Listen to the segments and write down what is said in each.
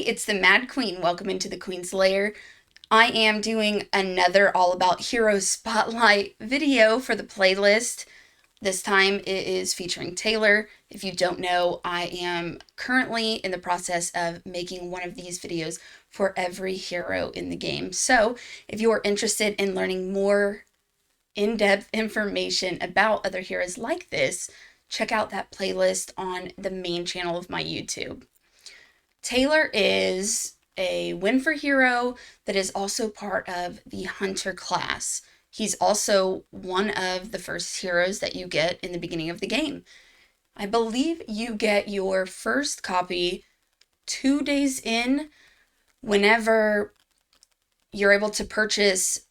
it's the Mad Queen. Welcome into the Queen's Lair. I am doing another All About Heroes Spotlight video for the playlist. This time it is featuring Taylor. If you don't know, I am currently in the process of making one of these videos for every hero in the game. So if you are interested in learning more in-depth information about other heroes like this, check out that playlist on the main channel of my YouTube. Taylor is a win for hero that is also part of the hunter class. He's also one of the first heroes that you get in the beginning of the game. I believe you get your first copy 2 days in whenever you're able to purchase.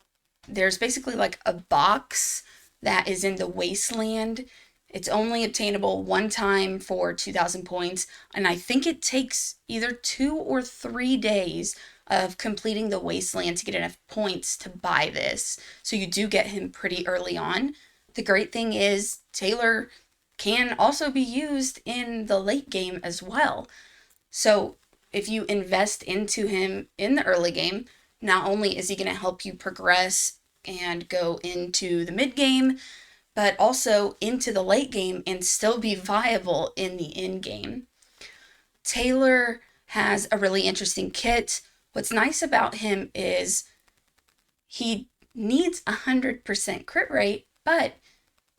There's basically like a box that is in the wasteland. It's only obtainable one time for 2,000 points, and I think it takes either 2 or 3 days of completing the wasteland to get enough points to buy this. So you do get him pretty early on. The great thing is Taylor can also be used in the late game as well. So if you invest into him in the early game, not only is he going to help you progress and go into the mid game, but also into the late game and still be viable in the end game. Taylor has a really interesting kit. What's nice about him is he needs 100% crit rate, but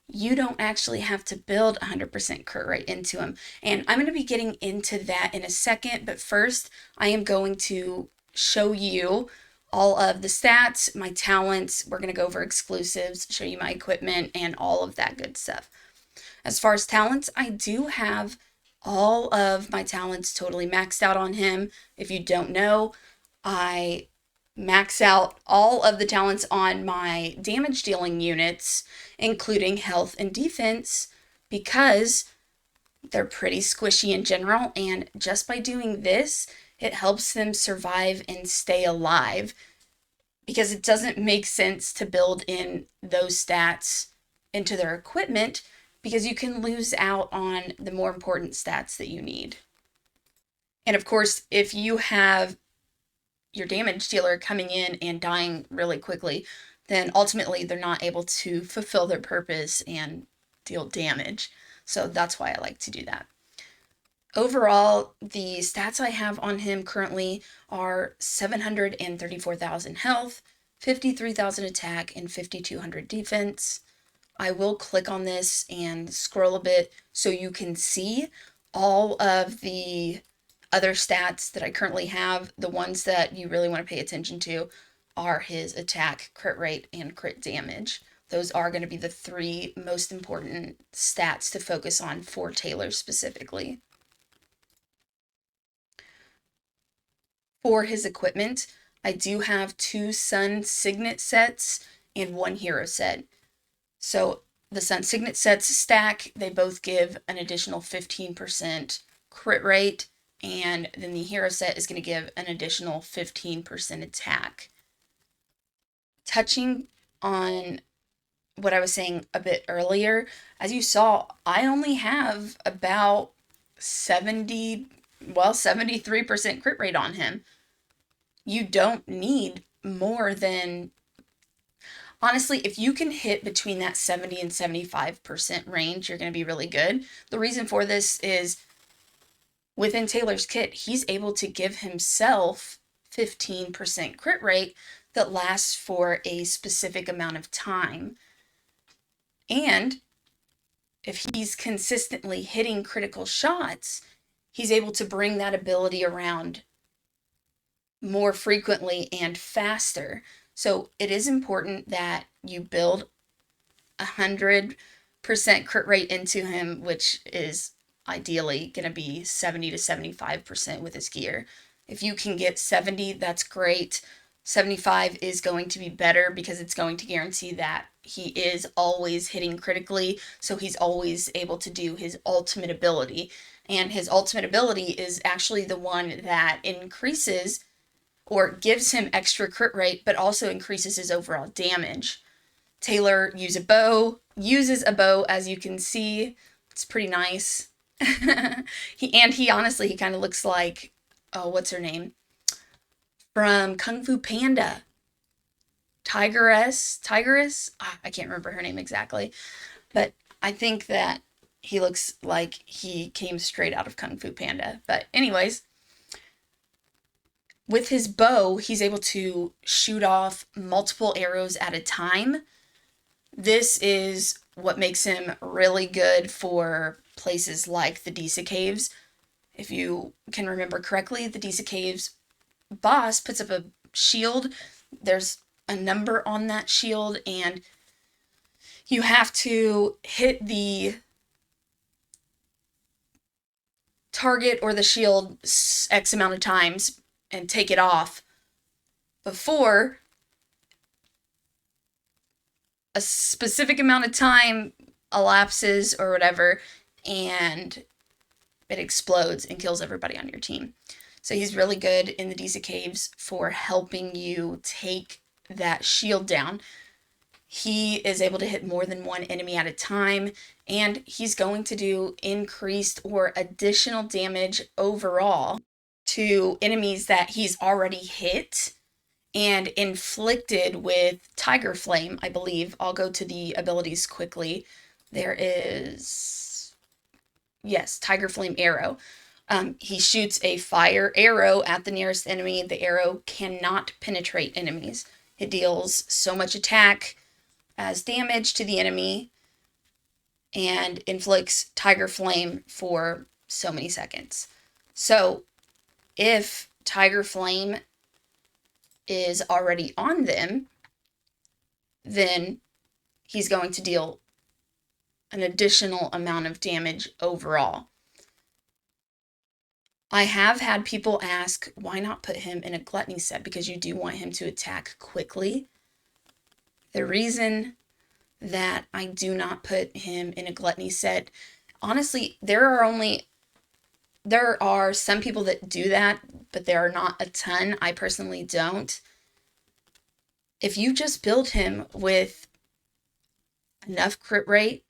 you don't actually have to build 100% crit rate into him. And I'm going to be getting into that in a second, but first I am going to show you all of the stats, my talents. We're going to go over exclusives, show you my equipment, and all of that good stuff. As far as talents, I do have all of my talents totally maxed out on him. If you don't know, I max out all of the talents on my damage dealing units, including health and defense, because they're pretty squishy in general, and just by doing this, it helps them survive and stay alive, because it doesn't make sense to build in those stats into their equipment, because you can lose out on the more important stats that you need. And of course, if you have your damage dealer coming in and dying really quickly, then ultimately they're not able to fulfill their purpose and deal damage. So that's why I like to do that. Overall, the stats I have on him currently are 734,000 health, 53,000 attack, and 5,200 defense. I will click on this and scroll a bit so you can see all of the other stats that I currently have. The ones that you really want to pay attention to are his attack, crit rate, and crit damage. Those are going to be the 3 most important stats to focus on for Taylor specifically. For his equipment, I do have 2 Sun Signet sets and 1 Hero set. So the Sun Signet sets stack, they both give an additional 15% crit rate, and then the Hero set is going to give an additional 15% attack. Touching on what I was saying a bit earlier, as you saw, I only have about 73% crit rate on him. You don't need more than, honestly, if you can hit between that 70 and 75% range, you're going to be really good. The reason for this is within Taylor's kit, he's able to give himself 15% crit rate that lasts for a specific amount of time. And if he's consistently hitting critical shots, he's able to bring that ability around more frequently and faster. So it is important that you build 100% crit rate into him, which is ideally going to be 70 to 75% with his gear. If you can get 70, that's great. 75 is going to be better because it's going to guarantee that he is always hitting critically, so he's always able to do his ultimate ability. And his ultimate ability is actually the one that increases or gives him extra crit rate, but also increases his overall damage. Taylor uses a bow, as you can see. It's pretty nice. He honestly, he kind of looks like oh, what's her name? From Kung Fu Panda. Tigress? I can't remember her name exactly. But I think that he looks like he came straight out of Kung Fu Panda. But, anyways, with his bow, he's able to shoot off multiple arrows at a time. This is what makes him really good for places like the Disa Caves. If you can remember correctly, the Disa Caves boss puts up a shield. There's a number on that shield, and you have to hit the target or the shield X amount of times and take it off before a specific amount of time elapses or whatever, and it explodes and kills everybody on your team. So he's really good in the Disa Caves for helping you take that shield down. He is able to hit more than one enemy at a time, and he's going to do increased or additional damage overall to enemies that he's already hit and inflicted with Tiger Flame, I believe. I'll go to the abilities quickly. There is, yes, Tiger Flame Arrow. He shoots a fire arrow at the nearest enemy. The arrow cannot penetrate enemies. It deals so much attack as damage to the enemy and inflicts Tiger Flame for so many seconds. So if Tiger Flame is already on them, then he's going to deal an additional amount of damage overall. I have had people ask, why not put him in a gluttony set? Because you do want him to attack quickly. The reason that I do not put him in a gluttony set, honestly, there are some people that do that, but there are not a ton. I personally don't. If you just build him with enough crit rate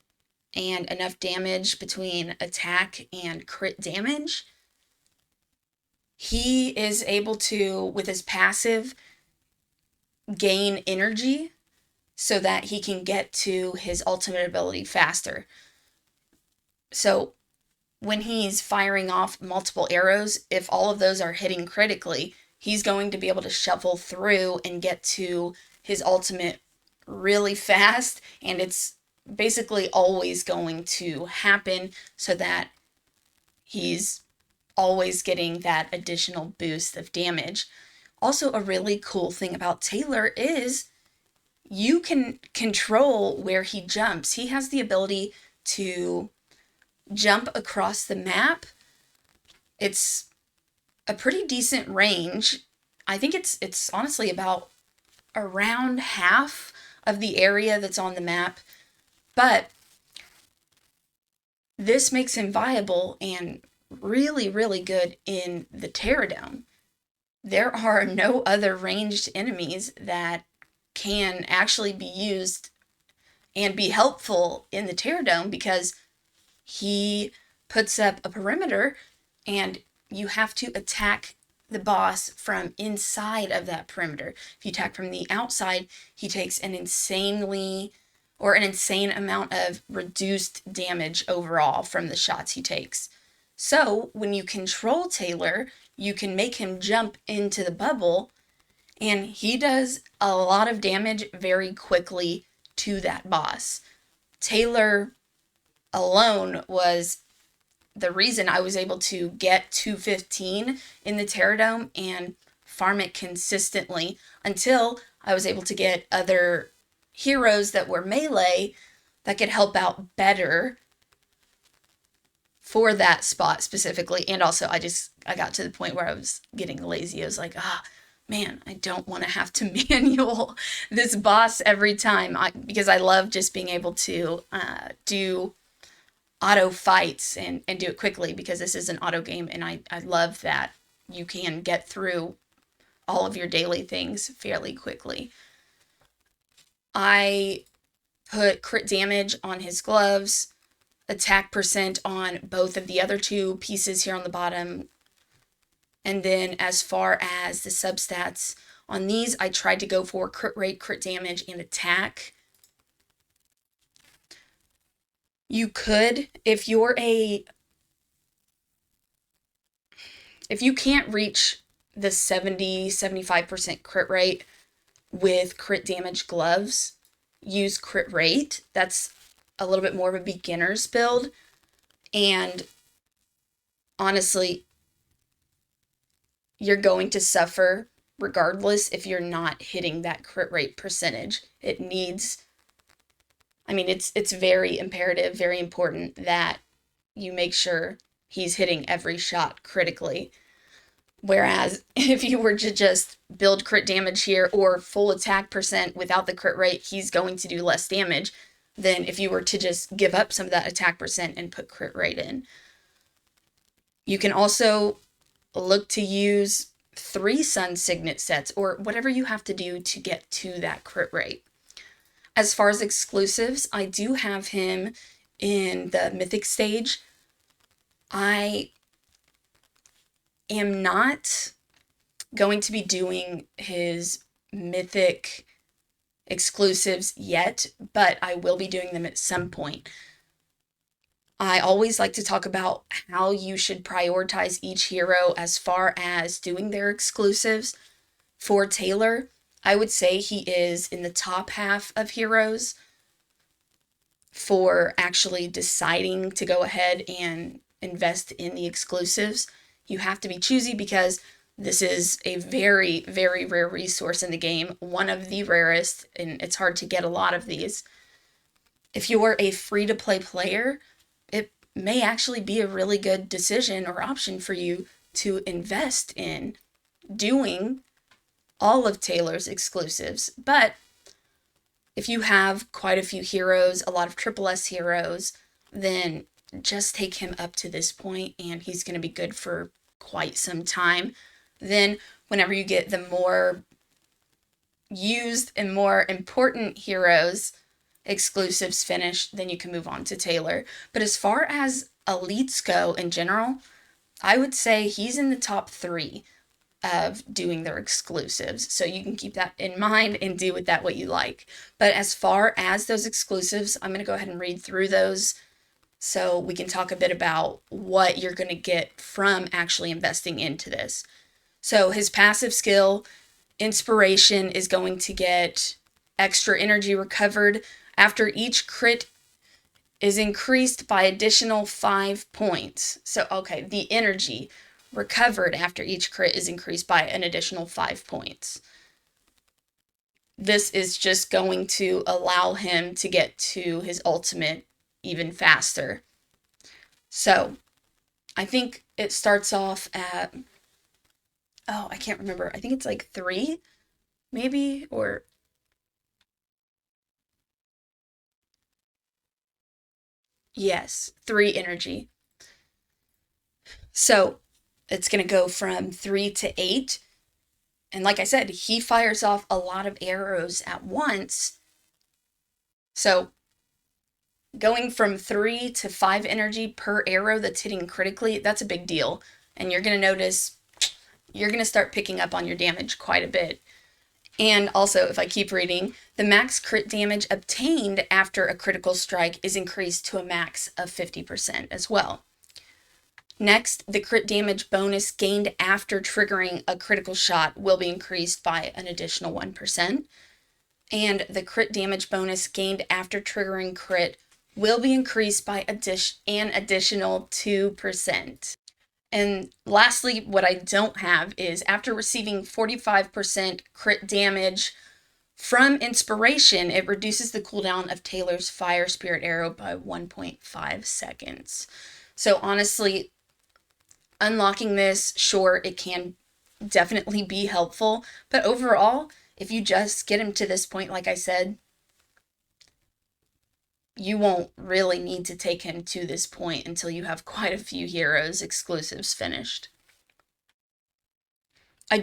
and enough damage between attack and crit damage, he is able to, with his passive, gain energy so that he can get to his ultimate ability faster. So when he's firing off multiple arrows, if all of those are hitting critically, he's going to be able to shuffle through and get to his ultimate really fast, and it's basically always going to happen so that he's always getting that additional boost of damage. Also, a really cool thing about Taylor is you can control where he jumps. He has the ability to jump across the map. It's a pretty decent range. I think it's honestly about around half of the area that's on the map, but this makes him viable and really, really good in the Terradome. There are no other ranged enemies that can actually be used and be helpful in the Terradome because he puts up a perimeter and you have to attack the boss from inside of that perimeter. If you attack from the outside, he takes an insane amount of reduced damage overall from the shots he takes. So when you control Taylor, you can make him jump into the bubble, and he does a lot of damage very quickly to that boss. Taylor alone was the reason I was able to get 215 in the Terradome and farm it consistently until I was able to get other heroes that were melee that could help out better for that spot specifically. And also I got to the point where I was getting lazy. I was like, man, I don't want to have to manual this boss every time because I love just being able to do auto fights and do it quickly because this is an auto game, and I love that you can get through all of your daily things fairly quickly. I put crit damage on his gloves, attack percent on both of the other two pieces here on the bottom, And then as far as the substats on these, I tried to go for crit rate, crit damage, and attack. You could, if you can't reach the 70-75% crit rate with crit damage gloves, use crit rate. That's a little bit more of a beginner's build. And honestly, you're going to suffer regardless if you're not hitting that crit rate percentage. It needs, I mean, it's very imperative, very important that you make sure he's hitting every shot critically. Whereas if you were to just build crit damage here or full attack percent without the crit rate, he's going to do less damage than if you were to just give up some of that attack percent and put crit rate in. You can also look to use 3 Sun Signet sets or whatever you have to do to get to that crit rate. As far as exclusives, I do have him in the Mythic stage. I am not going to be doing his Mythic exclusives yet, but I will be doing them at some point. I always like to talk about how you should prioritize each hero as far as doing their exclusives. For Taylor, I would say he is in the top half of heroes for actually deciding to go ahead and invest in the exclusives. You have to be choosy because this is a very, very rare resource in the game, one of the rarest, and it's hard to get a lot of these. If you're a free-to-play player, it may actually be a really good decision or option for you to invest in doing all of Taylor's exclusives. But if you have quite a few heroes, a lot of Triple S heroes, then just take him up to this point and he's going to be good for quite some time. Then whenever you get the more used and more important heroes exclusives finished, then you can move on to Taylor. But as far as elites go in general, I would say he's in the top 3 of doing their exclusives. So you can keep that in mind and do with that what you like. But as far as those exclusives, I'm going to go ahead and read through those so we can talk a bit about what you're going to get from actually investing into this. So his passive skill, Inspiration, is going to get extra energy recovered after each crit is increased by additional 5 points. So, okay, the energy recovered after each crit is increased by an additional 5 points. This is just going to allow him to get to his ultimate even faster. So, I think it starts off at, oh, I can't remember. I think it's like 3, maybe, or yes, 3 energy. So, it's going to go from 3 to 8. And like I said, he fires off a lot of arrows at once. So going from 3 to 5 energy per arrow that's hitting critically, that's a big deal. And you're going to notice you're going to start picking up on your damage quite a bit. And also, if I keep reading, the max crit damage obtained after a critical strike is increased to a max of 50% as well. Next, the crit damage bonus gained after triggering a critical shot will be increased by an additional 1%. And the crit damage bonus gained after triggering crit will be increased by an additional 2%. And lastly, what I don't have is after receiving 45% crit damage from Inspiration, it reduces the cooldown of Taylor's Fire Spirit Arrow by 1.5 seconds. So honestly, unlocking this, sure, it can definitely be helpful, but overall, if you just get him to this point, like I said, you won't really need to take him to this point until you have quite a few heroes exclusives finished. I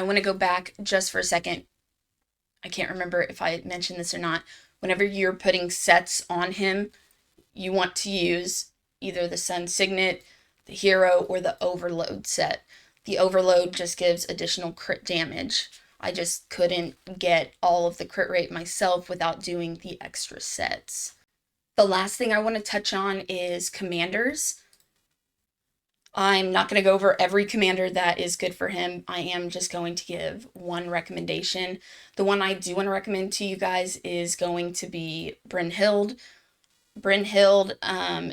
want to go back just for a second. I can't remember if I mentioned this or not. Whenever you're putting sets on him, you want to use either the Sun Signet, the Hero, or the Overload set. The overload just gives additional crit damage. I just couldn't get all of the crit rate myself without doing the extra sets. The last thing I want to touch on is commanders. I'm not going to go over every commander that is good for him. I am just going to give one recommendation. The one I do want to recommend to you guys is going to be Brynhild. Brynhild,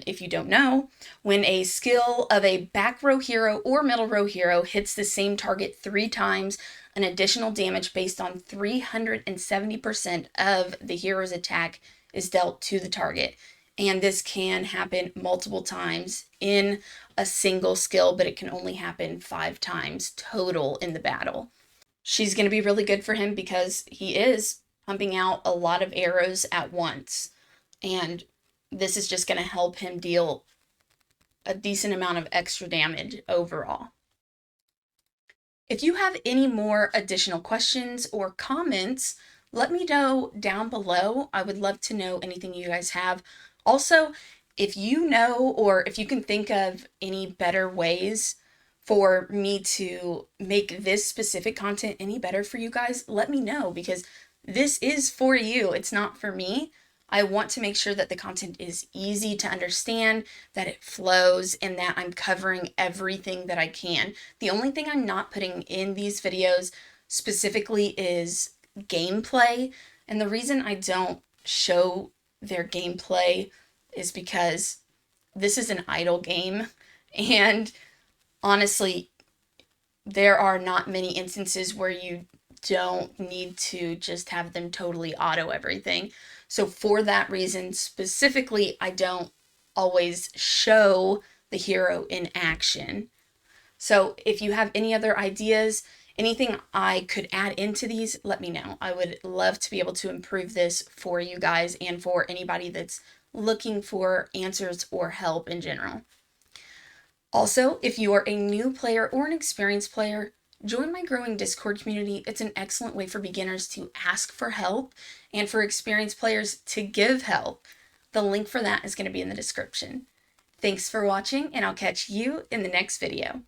if you don't know, when a skill of a back row hero or middle row hero hits the same target 3 times, an additional damage based on 370% of the hero's attack is dealt to the target. And this can happen multiple times in a single skill, but it can only happen 5 times total in the battle. She's going to be really good for him because he is pumping out a lot of arrows at once. And this is just going to help him deal a decent amount of extra damage overall. If you have any more additional questions or comments, let me know down below. I would love to know anything you guys have. Also, if you know or if you can think of any better ways for me to make this specific content any better for you guys, let me know, because this is for you. It's not for me. I want to make sure that the content is easy to understand, that it flows, and that I'm covering everything that I can. The only thing I'm not putting in these videos specifically is gameplay. And the reason I don't show their gameplay is because this is an idle game. And honestly, there are not many instances where you don't need to just have them totally auto everything. So for that reason specifically, I don't always show the hero in action. So if you have any other ideas, anything I could add into these, let me know. I would love to be able to improve this for you guys and for anybody that's looking for answers or help in general. Also, if you are a new player or an experienced player, join my growing Discord community. It's an excellent way for beginners to ask for help and for experienced players to give help. The link for that is going to be in the description. Thanks for watching, and I'll catch you in the next video.